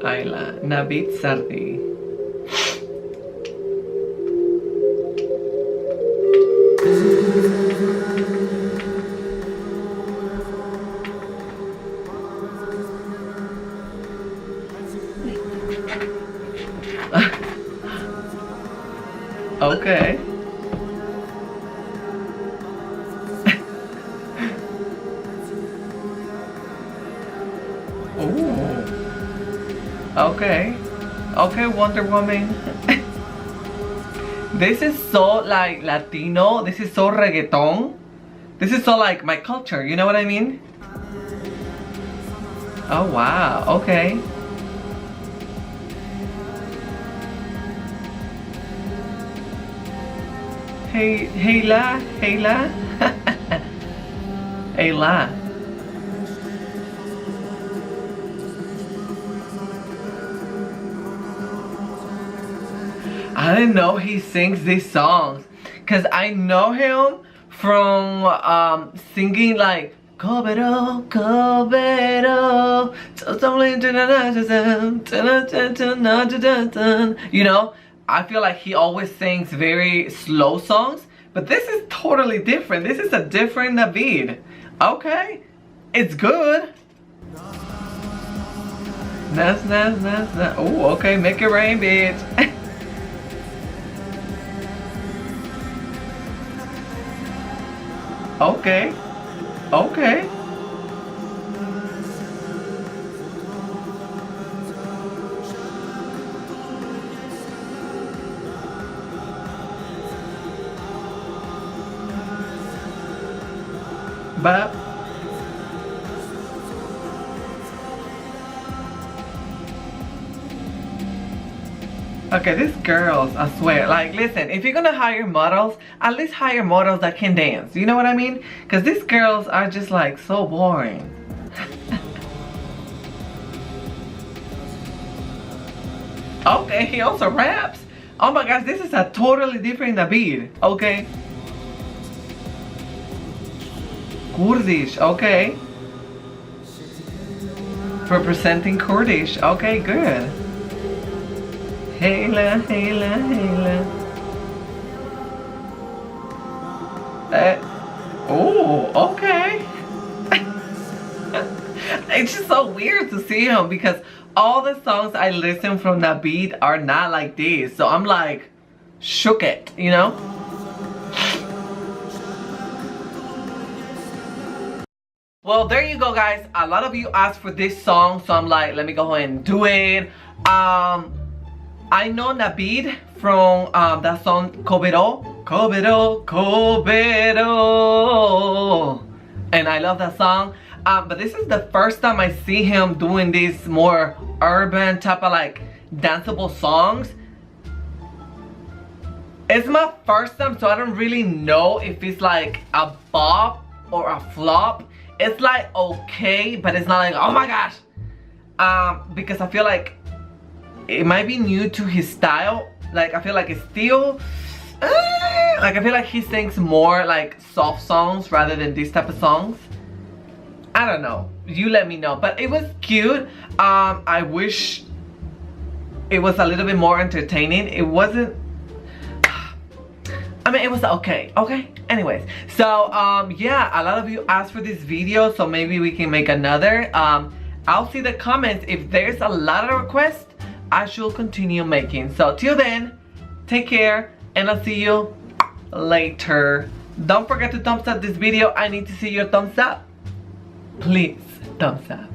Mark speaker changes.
Speaker 1: AYLA, Navid, Zardi. Okay. Ooh. Okay. Okay, Wonder Woman. This is so like Latino. This is so reggaeton. This is so like my culture. You know what I mean? Oh wow. Okay. Hey, AYLA, AYLA, AYLA. I didn't know he sings these songs, cause I know him from singing like Kobero, Kobero, you know. I feel like he always sings very slow songs, but this is totally different. This is a different Navid. Okay, it's good. Nas, nas, nas, nas. Oh, okay, make it rain, bitch. Okay, okay. But okay, these girls, I swear, like, listen, if you're gonna hire models, at least hire models that can dance. You know what I mean? Because these girls are just like so boring. Okay, he also raps. Oh my gosh, this is a totally different Navid. Okay. Kurdish, okay. Representing Kurdish, okay, good. AYLA, AYLA, AYLA. Oh, okay. It's just so weird to see him because all the songs I listen from Navid are not like this. So I'm like, shook it, you know? Well, there you go, guys. A lot of you asked for this song, so I'm like, let me go ahead and do it. I know Navid from that song Kobero, Kobero, Kobero, and I love that song. But this is the first time I see him doing these more urban type of like danceable songs. It's my first time, so I don't really know if it's like a bop or a flop. It's like okay, but it's not like oh my gosh, because I feel like it might be new to his style. Like I feel like it's still like I feel like he sings more like soft songs rather than these type of songs. I don't know, you let me know, but it was cute. I wish it was a little bit more entertaining. It wasn't, I mean, it was okay. Anyways, so yeah, a lot of you asked for this video, so maybe we can make another. I'll see the comments. If there's a lot of requests, I should continue making. So till then, take care, and I'll see you later. Don't forget to thumbs up this video. I need to see your thumbs up. Please, thumbs up.